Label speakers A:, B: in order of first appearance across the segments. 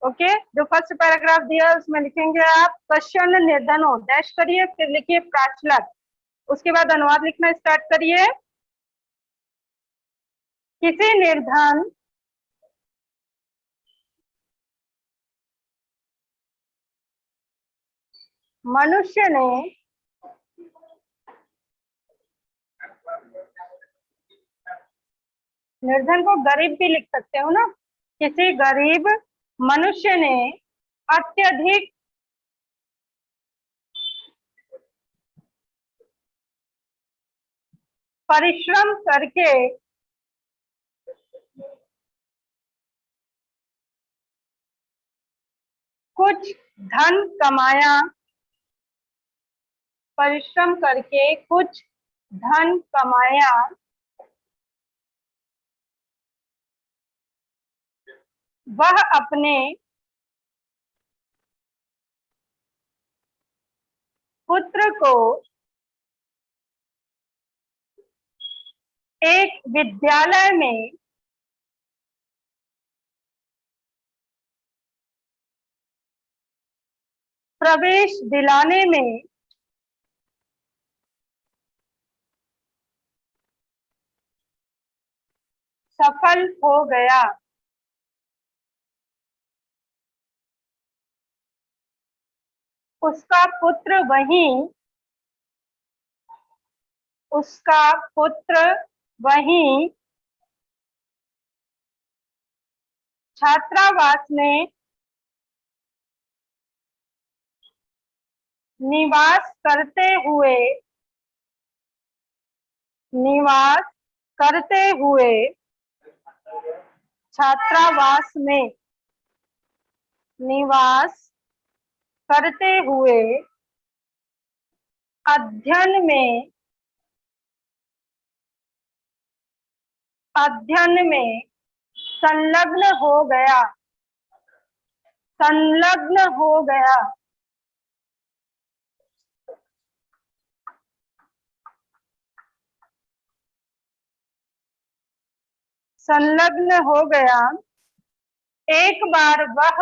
A: Okay, जो first paragraph दिया है उसमें लिखेंगे आप क्वेश्चन निर्धनो डैश करिए, फिर लिखिए प्राचलक, उसके बाद अनुवाद लिखना स्टार्ट करिए। किसी निर्धन मनुष्य ने निर्धन को गरीब भी लिख सकते हो ना, किसी गरीब मनुष्य ने अत्यधिक परिश्रम करके कुछ धन कमाया, परिश्रम करके कुछ धन कमाया, वह अपने पुत्र को एक विद्यालय में प्रवेश दिलाने में सफल हो गया। उसका पुत्र वहीं छात्रावास में निवास करते हुए छात्रावास में निवास करते हुए अध्ययन में संलग्न हो गया। संलग्न हो गया। एक बार वह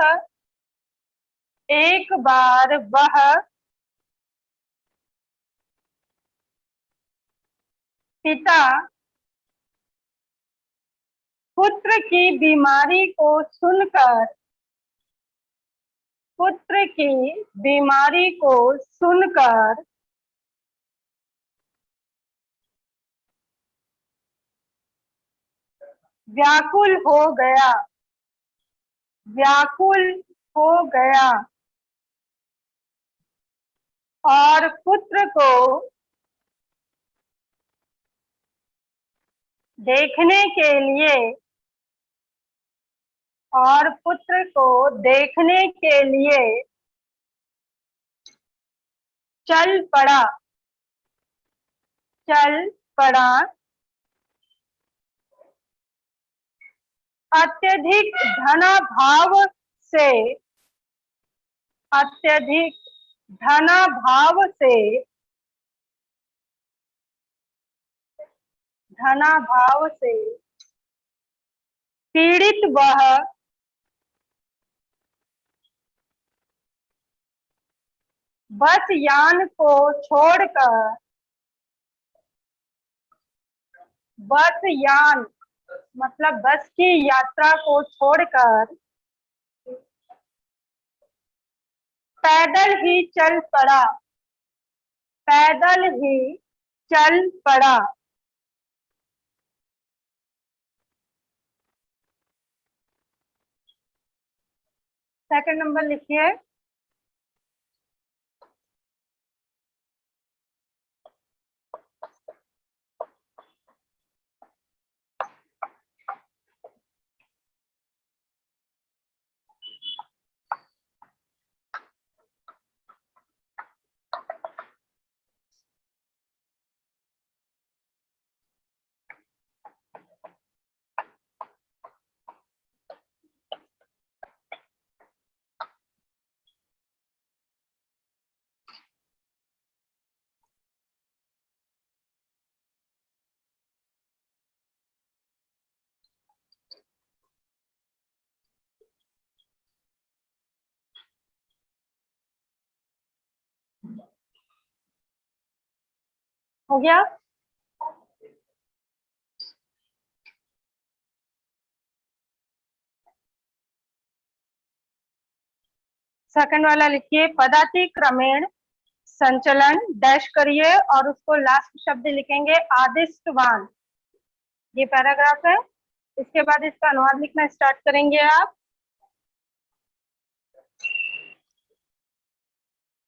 A: पिता पुत्र की बीमारी को सुनकर व्याकुल हो गया और पुत्र को देखने के लिए चल पड़ा। अत्यधिक धनाभाव से पीड़ित वह बस यान मतलब बस की यात्रा को छोड़कर पैदल ही चल पड़ा। सेकंड नंबर लिखिए। हो गया। सेकंड वाला लिखिए, पदातिक्रमेण संचलन डैश करिए और उसको लास्ट शब्द लिखेंगे आदिष्टवान। ये पैराग्राफ है। इसके बाद इसका अनुवाद लिखना स्टार्ट करेंगे आप।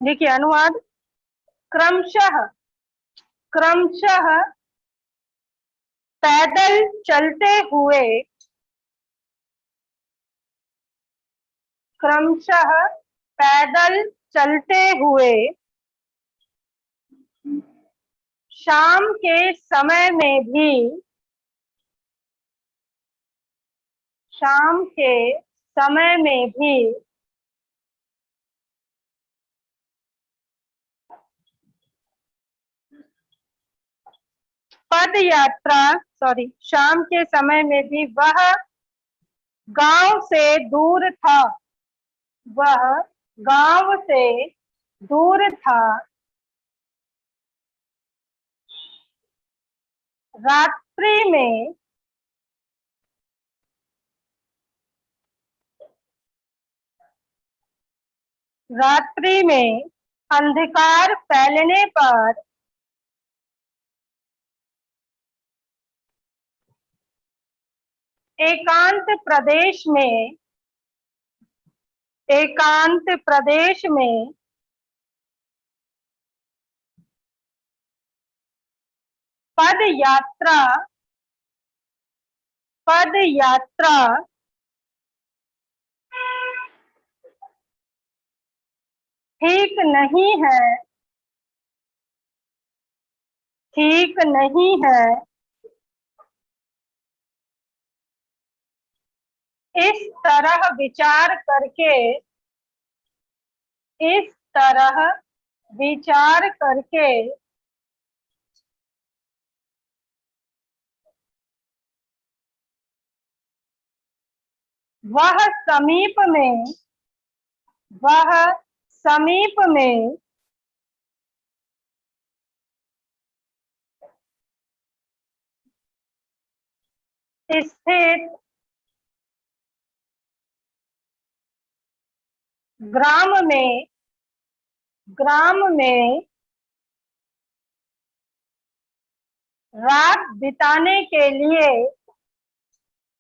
A: देखिए अनुवाद, क्रमशः क्रमशः पैदल चलते हुए, क्रमशः पैदल चलते हुए शाम के समय में भी, शाम के समय में भी पद यात्रा, सॉरी, शाम के समय में भी वह गांव से दूर था, वह गांव से दूर था। रात्रि में, रात्रि में अंधकार फैलने पर एकांत प्रदेश में, एकांत प्रदेश में पद यात्रा, पद यात्रा ठीक नहीं है, ठीक नहीं है। इस तरह विचार करके, इस तरह विचार करके वह समीप में, वह समीप में स्थित ग्राम में, ग्राम में रात बिताने के लिए,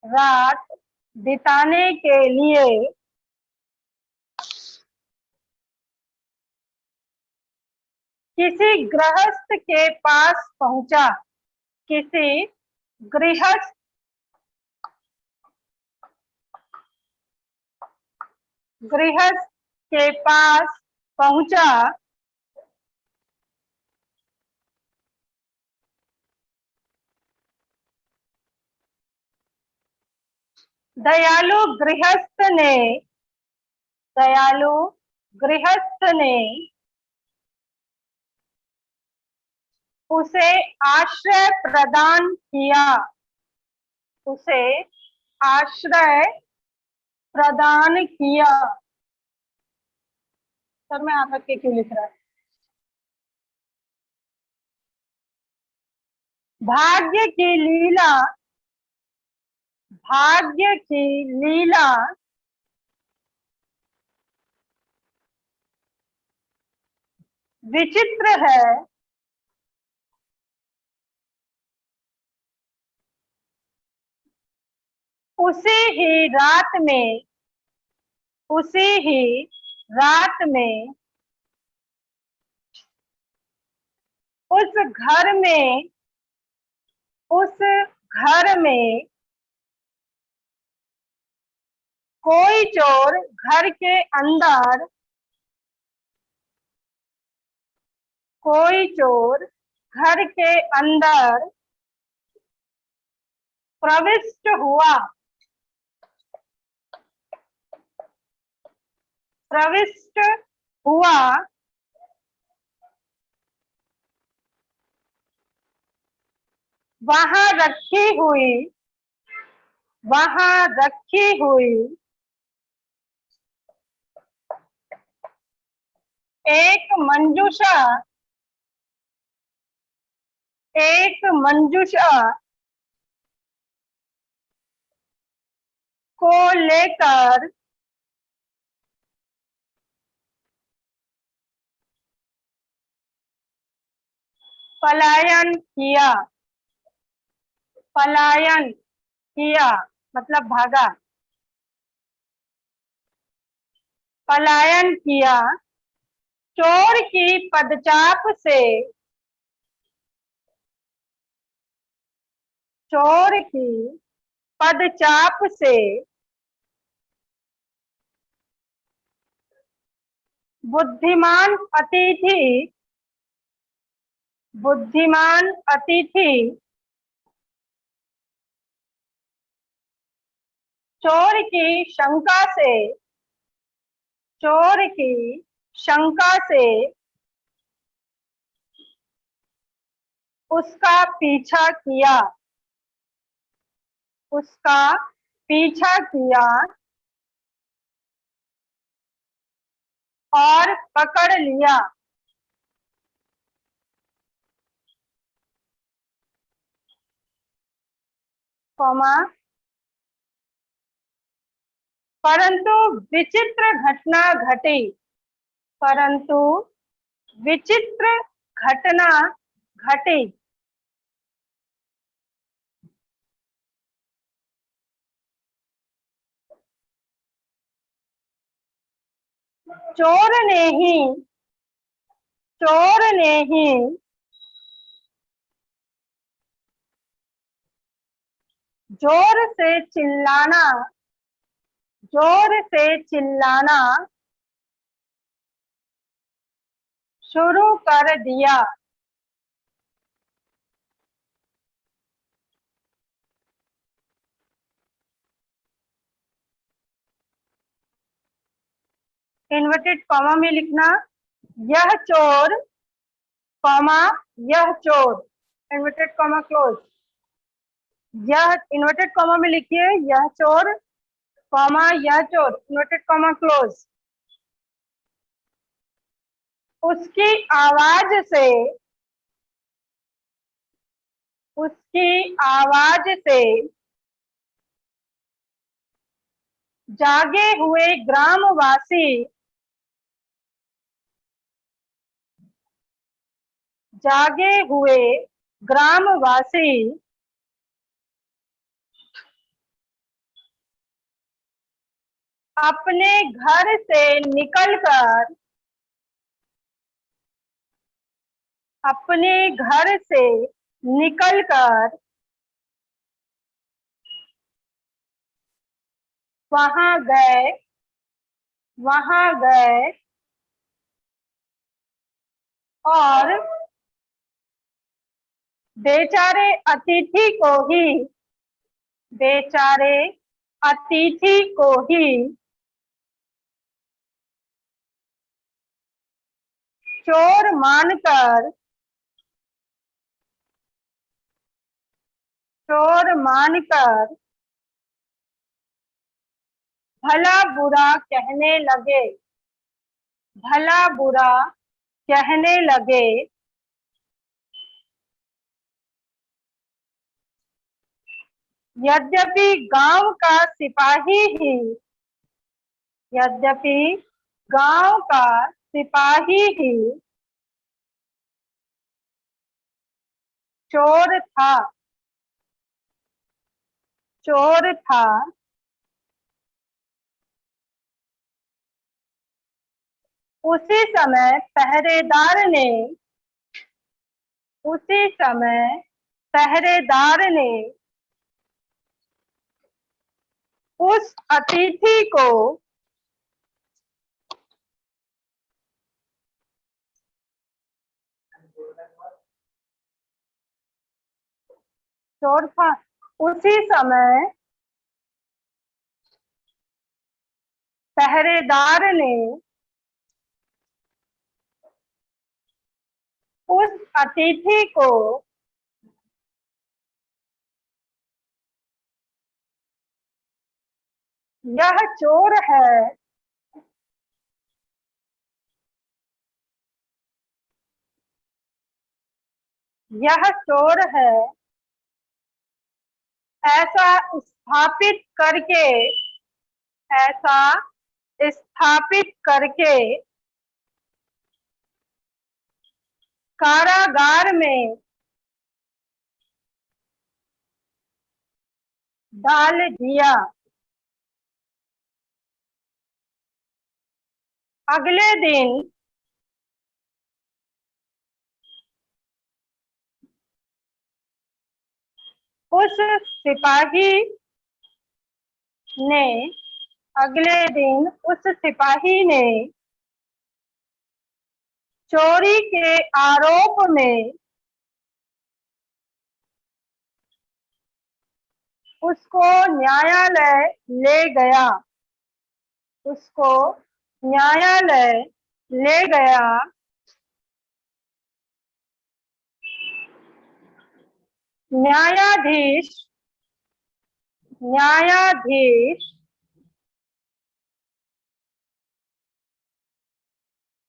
A: रात बिताने के लिए किसी गृहस्थ के पास पहुंचा, किसी गृहस्थ, गृहस्थ के पास पहुंचा। दयालु गृहस्थ ने, दयालु गृहस्थ ने उसे आश्रय प्रदान किया, उसे आश्रय प्रदान किया। सर मैं आप के क्यों लिख रहा है? भाग्य की लीला, भाग्य की लीला विचित्र है, उसी ही रात में, उसी ही रात में उस घर में, उस घर में कोई चोर घर के अंदर, कोई चोर घर के अंदर प्रविष्ट हुआ, प्रविष्ट हुआ। वहां रखी हुई, वहां रखी हुई एक मंजूषा, एक मंजूषा को लेकर पलायन किया। पलायन किया मतलब भागा। पलायन किया। चोर की पदचाप से, चोर की पदचाप से बुद्धिमान अतिथि, बुद्धिमान अतिथि चोर की शंका से, चोर की शंका से उसका पीछा किया, उसका पीछा किया और पकड़ लिया। कौमा, परंतु विचित्र घटना घटी, परंतु विचित्र घटना घटी। चोर ने ही, चोर ने ही जोर से चिल्लाना, जोर से चिल्लाना शुरू कर दिया। इन्वर्टेड कॉमा में लिखना यह चोर, कॉमा यह चोर, इन्वर्टेड कॉमा क्लोज। यह इन्वर्टेड कॉमा में लिखिए यह चोर, कॉमा यह चोर, इन्वर्टेड कॉमा क्लोज। उसकी आवाज से, उसकी आवाज से जागे हुए ग्रामवासी, जागे हुए ग्रामवासी अपने घर से निकलकर, अपने घर से निकलकर वहां गए, वहां गए और बेचारे अतिथि को ही, बेचारे अतिथि को ही चोर मानकर, चोर मानकर भला बुरा कहने लगे, भला बुरा कहने लगे। यद्यपि गांव का सिपाही ही, यद्यपि गांव का सिपाही ही चोर था, चोर था, उसी समय पहरेदार ने, उसी समय पहरेदार ने उस अतिथि को, चोर था, उसी समय पहरेदार ने उस अतिथि को यह चोर है, यह चोर है, ऐसा स्थापित करके, ऐसा स्थापित करके कारागार में डाल दिया। अगले दिन उस सिपाही ने, अगले दिन उस सिपाही ने चोरी के आरोप में उसको न्यायालय ले गया, उसको न्यायालय ले गया। न्यायाधीश, न्यायाधीश,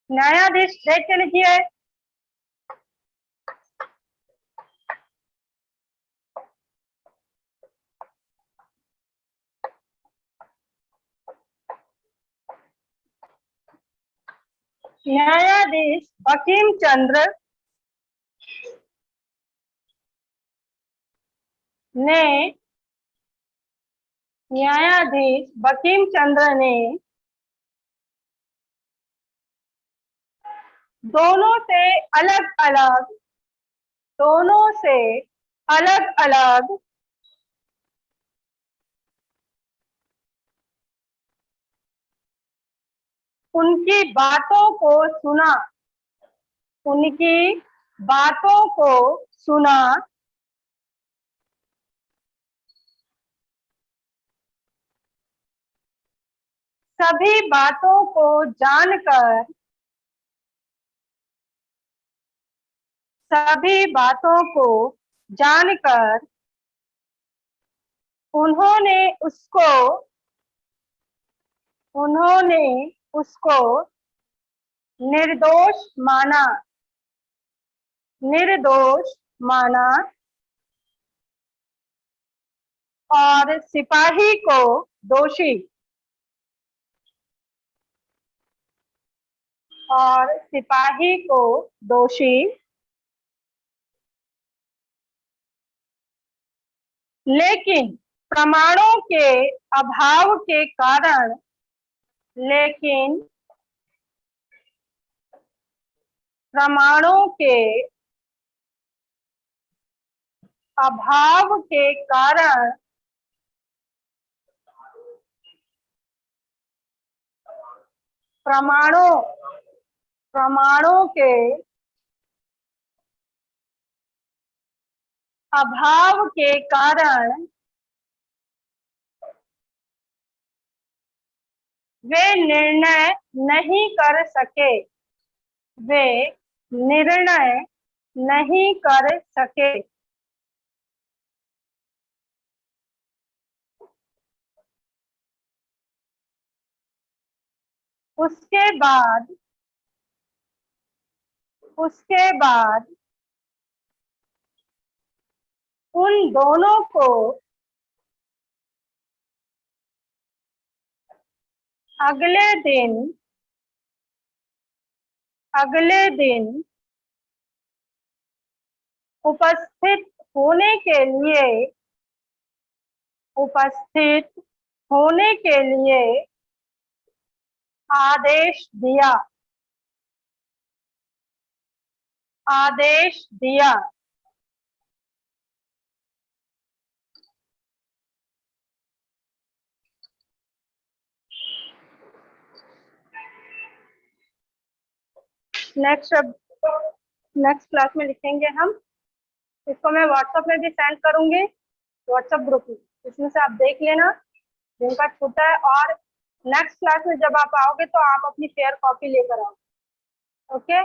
A: न्यायाधीश देख के लिखिए। न्यायाधीश बंकिम चंद्र ने, न्यायाधीश बंकिम चंद्र ने दोनों से अलग अलग, दोनों से अलग अलग उनकी बातों को सुना, उनकी बातों को सुना। सभी बातों को जानकर, सभी बातों को जानकर उन्होंने उसको, उन्होंने उसको निर्दोष माना, निर्दोष माना और सिपाही को दोषी, और सिपाही को दोषी। लेकिन प्रमाणों के अभाव के कारण, लेकिन प्रमाणों के अभाव के कारण प्रमाणों, प्रमाणों के अभाव के कारण वे निर्णय नहीं कर सके, वे निर्णय नहीं कर सके। उसके बाद, उसके बाद उन दोनों को अगले दिन, अगले दिन उपस्थित होने के लिए, उपस्थित होने के लिए आदेश दिया, आदेश दिया। नेक्स्ट क्लास में लिखेंगे हम। इसको मैं व्हाट्सएप में भी सेंड करूंगी, व्हाट्सएप ग्रुप में, इसमें से आप देख लेना जिनका छूटा है। और नेक्स्ट क्लास में जब आप आओगे तो आप अपनी फेयर कॉपी लेकर आओ। ओके।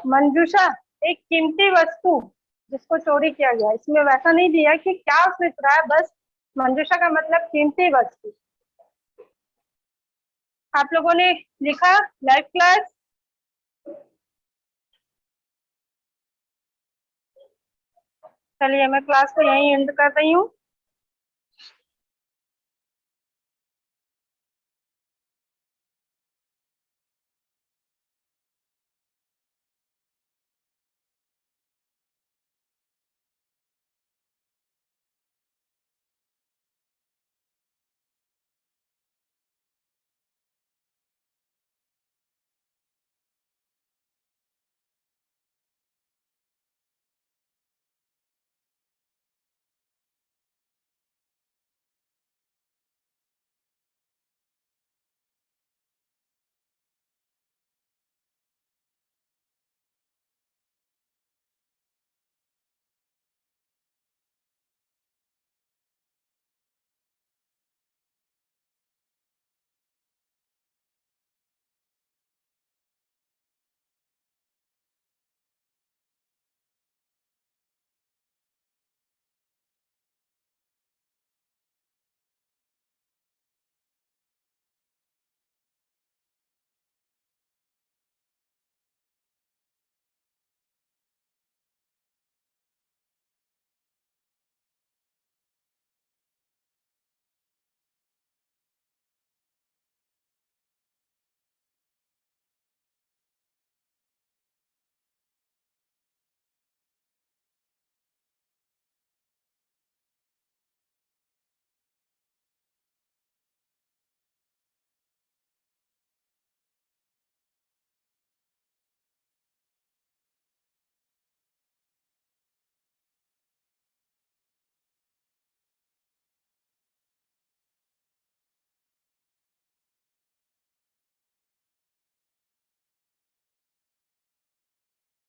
A: मंजूषा, एक कीमती वस्तु जिसको चोरी किया गया, इसमें वैसा नहीं दिया कि क्या उसने चुराया, बस मंजूषा का मतलब कीमती वस्तु। आप लोगों ने लिखा लाइव क्लास? चलिए मैं क्लास को यहीं एंड कर रही हूँ।